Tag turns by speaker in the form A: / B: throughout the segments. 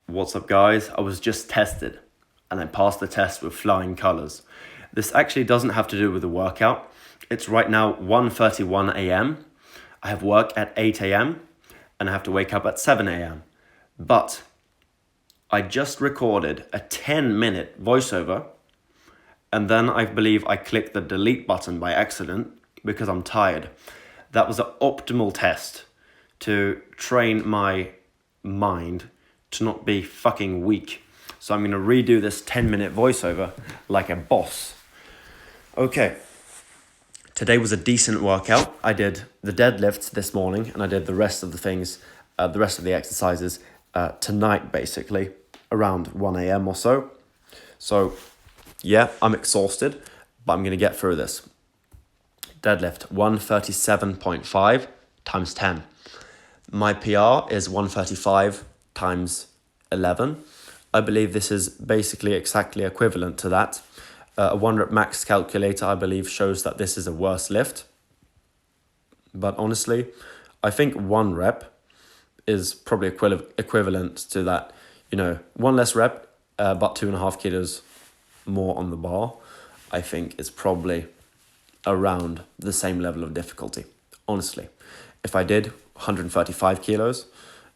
A: What's up, guys? I was just tested and I passed the test with flying colours. This actually doesn't have to do with the workout. It's right now 1:31 a.m. I have work at 8 a.m. and I have to wake up at 7 a.m. But I just recorded a 10-minute voiceover and then I believe I clicked the delete button by accident because I'm tired. That was an optimal test to train my mind to not be fucking weak. So I'm going to redo this 10-minute voiceover like a boss. Okay. Today was a decent workout. I did the deadlifts this morning and I did the rest of the things, the rest of the exercises tonight, basically, around 1 a.m. or so. So, yeah, I'm exhausted, but I'm going to get through this. Deadlift 137.5 times 10. My PR is 135 times 11. I believe this is basically exactly equivalent to that. A 1-rep max calculator, I believe, shows that this is a worse lift. But honestly, I think 1 rep is probably equivalent to that. 1 less rep, but 2.5 kilos more on the bar. I think it's probably around the same level of difficulty, honestly. If I did 135 kilos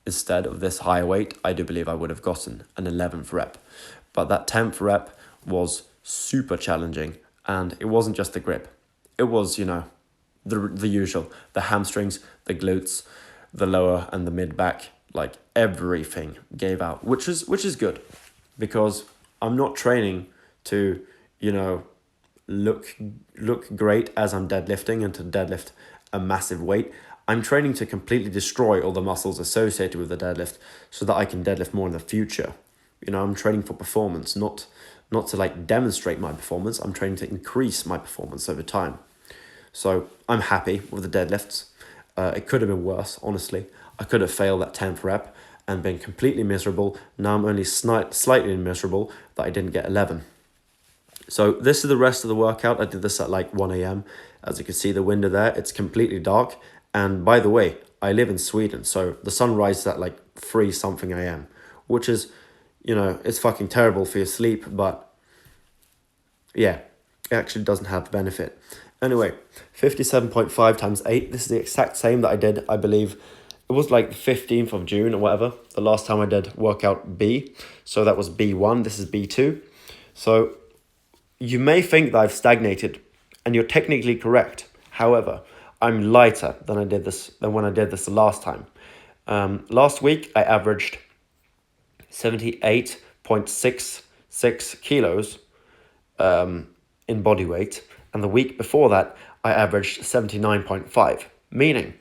A: instead of this higher weight, I do believe I would have gotten an 11th rep. But that 10th rep was super challenging, and it wasn't just the grip. It was, the usual, the hamstrings, the glutes, the lower and the mid back, like everything gave out, which is good, because I'm not training to, look great as I'm deadlifting and to deadlift a massive weight. I'm training to completely destroy all the muscles associated with the deadlift so that I can deadlift more in the future. I'm training for performance, not to demonstrate my performance. I'm training to increase my performance over time. So I'm happy with the deadlifts. It could have been worse, honestly. I could have failed that 10th rep and been completely miserable. Now I'm only slightly miserable that I didn't get 11. So this is the rest of the workout. I did this at 1 a.m. As you can see the window there, it's completely dark. And by the way, I live in Sweden, so the sun rises at 3 something a.m., which is, it's fucking terrible for your sleep, but yeah, it actually doesn't have the benefit. Anyway, 57.5 times 8, this is the exact same that I did, I believe, it was the 15th of June or whatever, the last time I did workout B, so that was B1, this is B2. So you may think that I've stagnated, and you're technically correct. However, I'm lighter than when I did this the last time. Last week, I averaged 78.66 kilos in body weight. And the week before that, I averaged 79.5, meaning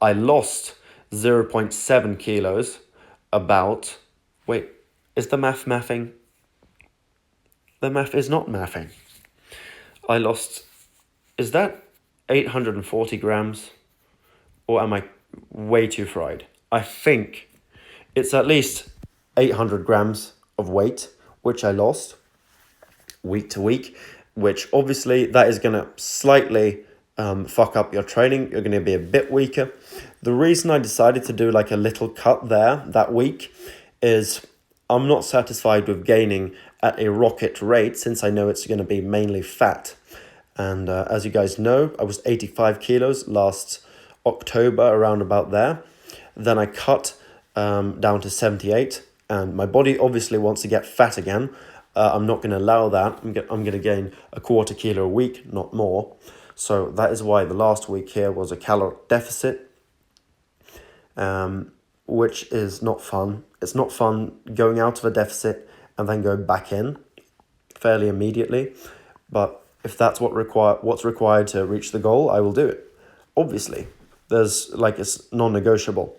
A: I lost 0.7 kilos about... Wait, is the math mathing? The math is not mathing. I lost... Is that 840 grams? Or am I way too fried? I think it's at least 800 grams of weight, which I lost week to week, which obviously that is going to slightly fuck up your training. You're going to be a bit weaker. The reason I decided to do a little cut there that week is I'm not satisfied with gaining at a rocket rate, since I know it's going to be mainly fat. And as you guys know, I was 85 kilos last October, around about there. Then I cut down to 78, and my body obviously wants to get fat again. I'm not going to allow that. I'm going to gain a quarter kilo a week, not more. So that is why the last week here was a caloric deficit, which is not fun. It's not fun going out of a deficit and then going back in fairly immediately. But if that's what's required to reach the goal, I will do it. Obviously, it's non-negotiable.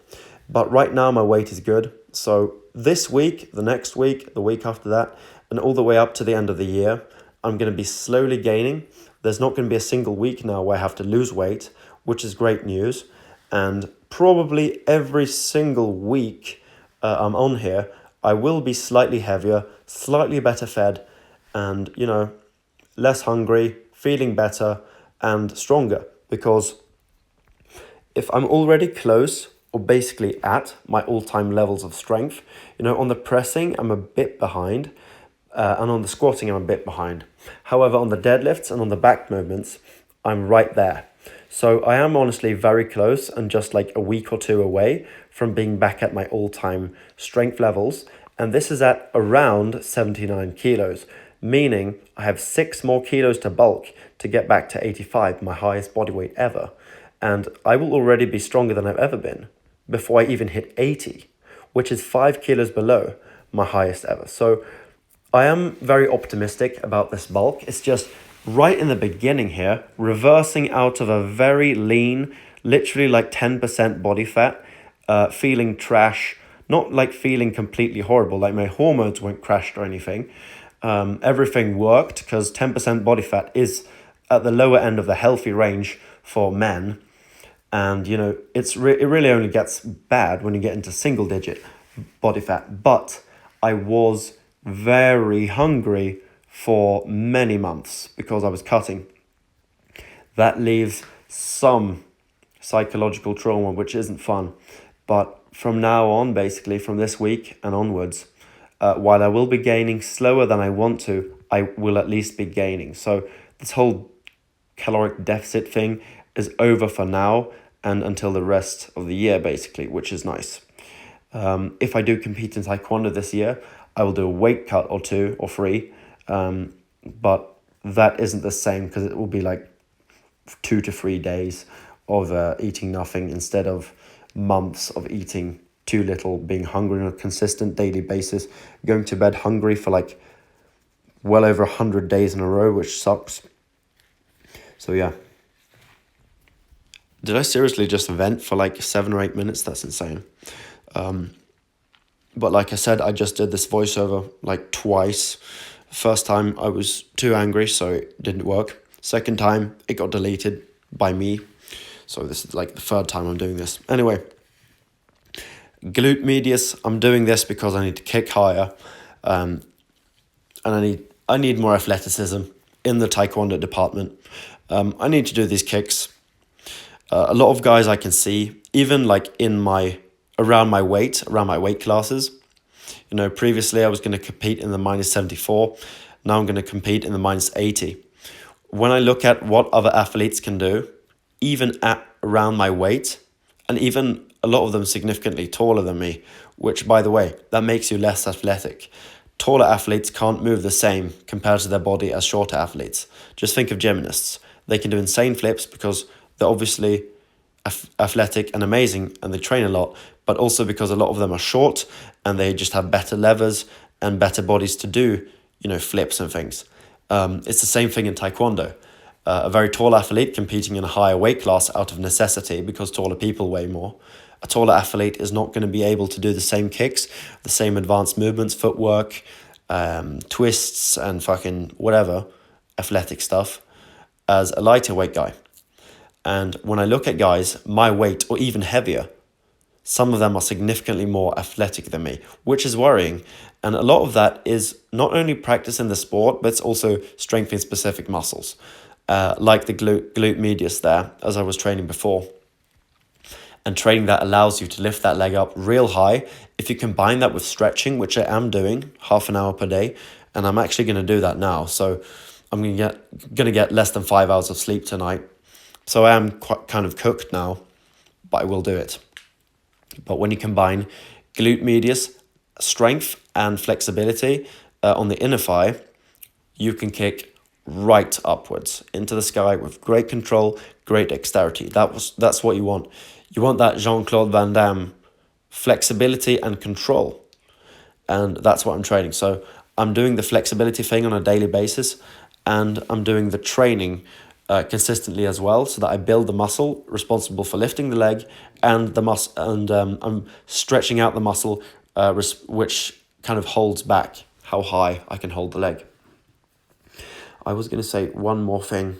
A: But right now my weight is good. So this week, the next week, the week after that, and all the way up to the end of the year, I'm going to be slowly gaining. There's not going to be a single week now where I have to lose weight, which is great news. And probably every single week I'm on here, I will be slightly heavier, slightly better fed, and, less hungry, feeling better, and stronger. Because if I'm already close or basically at my all-time levels of strength. You know, on the pressing, I'm a bit behind, and on the squatting, I'm a bit behind. However, on the deadlifts and on the back movements, I'm right there. So I am honestly very close and just like a week or two away from being back at my all-time strength levels. And this is at around 79 kilos, meaning I have 6 more kilos to bulk to get back to 85, my highest body weight ever. And I will already be stronger than I've ever been before I even hit 80, which is 5 kilos below my highest ever. So I am very optimistic about this bulk. It's just right in the beginning here, reversing out of a very lean, literally like 10% body fat, feeling trash, not like feeling completely horrible, like my hormones weren't crashed or anything. Everything worked because 10% body fat is at the lower end of the healthy range for men. And, you know, it really only gets bad when you get into single digit body fat. But I was very hungry for many months because I was cutting. That leaves some psychological trauma, which isn't fun. But from now on, basically from this week and onwards, while I will be gaining slower than I want to, I will at least be gaining. So this whole caloric deficit thing is over for now and until the rest of the year, basically, which is nice. If I do compete in Taekwondo this year, I will do a weight cut or 2 or 3, but that isn't the same because it will be like 2 to 3 days of eating nothing instead of months of eating too little, being hungry on a consistent daily basis, going to bed hungry for like well over 100 days in a row, which sucks. So yeah. Did I seriously just vent for like 7 or 8 minutes? That's insane. But like I said, I just did this voiceover like twice. First time I was too angry, so it didn't work. Second time, it got deleted by me. So this is like the third time I'm doing this. Anyway, glute medius, I'm doing this because I need to kick higher. And I need more athleticism in the Taekwondo department. I need to do these kicks. A lot of guys I can see, even like around my weight classes. You know, previously I was going to compete in the minus 74. Now I'm going to compete in the minus 80. When I look at what other athletes can do, even at around my weight, and even a lot of them significantly taller than me, which, by the way, that makes you less athletic. Taller athletes can't move the same compared to their body as shorter athletes. Just think of gymnasts. They can do insane flips because they're obviously athletic and amazing and they train a lot, but also because a lot of them are short and they just have better levers and better bodies to do, you know, flips and things. It's the same thing in Taekwondo. A very tall athlete competing in a higher weight class out of necessity because taller people weigh more. A taller athlete is not going to be able to do the same kicks, the same advanced movements, footwork, twists and fucking whatever athletic stuff as a lighter weight guy. And when I look at guys my weight or even heavier, some of them are significantly more athletic than me, which is worrying. And a lot of that is not only practice in the sport, but it's also strengthening specific muscles, like the glute medius there, as I was training before. And training that allows you to lift that leg up real high. If you combine that with stretching, which I am doing, half an hour per day, and I'm actually going to do that now. So I'm going to get less than 5 hours of sleep tonight. So I am quite kind of cooked now, but I will do it. But when you combine glute medius, strength and flexibility on the inner thigh, you can kick right upwards into the sky with great control, great dexterity. That's what you want. You want that Jean-Claude Van Damme flexibility and control. And that's what I'm training. So I'm doing the flexibility thing on a daily basis, and I'm doing the training consistently as well, so that I build the muscle responsible for lifting the leg and the muscle, and I'm stretching out the muscle which kind of holds back how high I can hold the leg. I was going to say one more thing,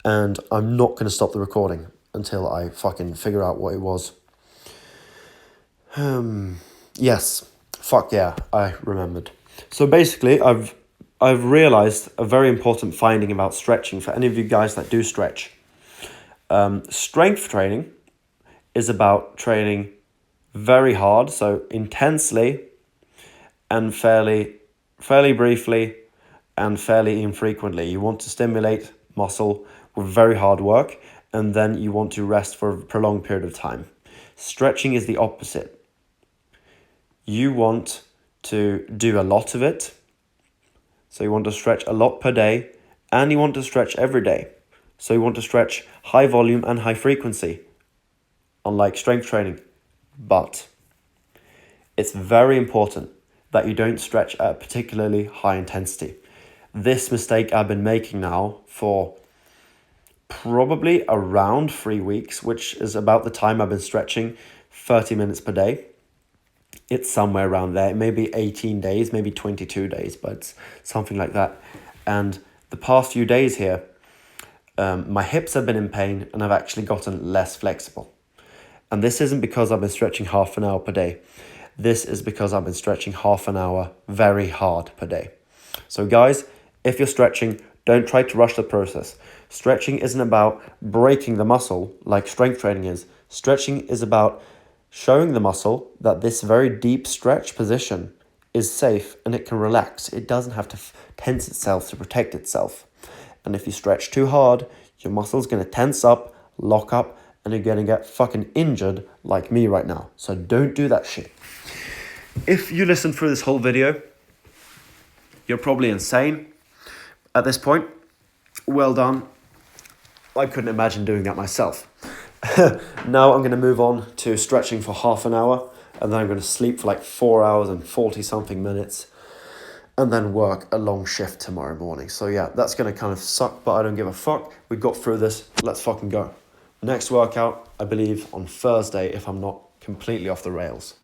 A: and I'm not going to stop the recording until I fucking figure out what it was. Yes, fuck yeah, I remembered. So basically, I've realized a very important finding about stretching for any of you guys that do stretch. Strength training is about training very hard, so intensely and fairly briefly and fairly infrequently. You want to stimulate muscle with very hard work, and then you want to rest for a prolonged period of time. Stretching is the opposite. You want to do a lot of it, so you want to stretch a lot per day, and you want to stretch every day. So you want to stretch high volume and high frequency, unlike strength training. But it's very important that you don't stretch at a particularly high intensity. This mistake I've been making now for probably around 3 weeks, which is about the time I've been stretching 30 minutes per day. It's somewhere around there. It may be 18 days, maybe 22 days, but it's something like that. And the past few days here, my hips have been in pain and I've actually gotten less flexible. And this isn't because I've been stretching half an hour per day. This is because I've been stretching half an hour very hard per day. So guys, if you're stretching, don't try to rush the process. Stretching isn't about breaking the muscle like strength training is. Stretching is about showing the muscle that this very deep stretch position is safe and it can relax. It doesn't have to tense itself to protect itself. And if you stretch too hard, your muscle's going to tense up, lock up, and you're going to get fucking injured like me right now. So don't do that shit. If you listen through this whole video, you're probably insane at this point. Well done. I couldn't imagine doing that myself. Now I'm going to move on to stretching for half an hour, and then I'm going to sleep for like 4 hours and 40 something minutes, and then work a long shift tomorrow morning. So yeah, that's going to kind of suck, but I don't give a fuck. We got through this. Let's fucking go. Next workout, I believe on Thursday, if I'm not completely off the rails.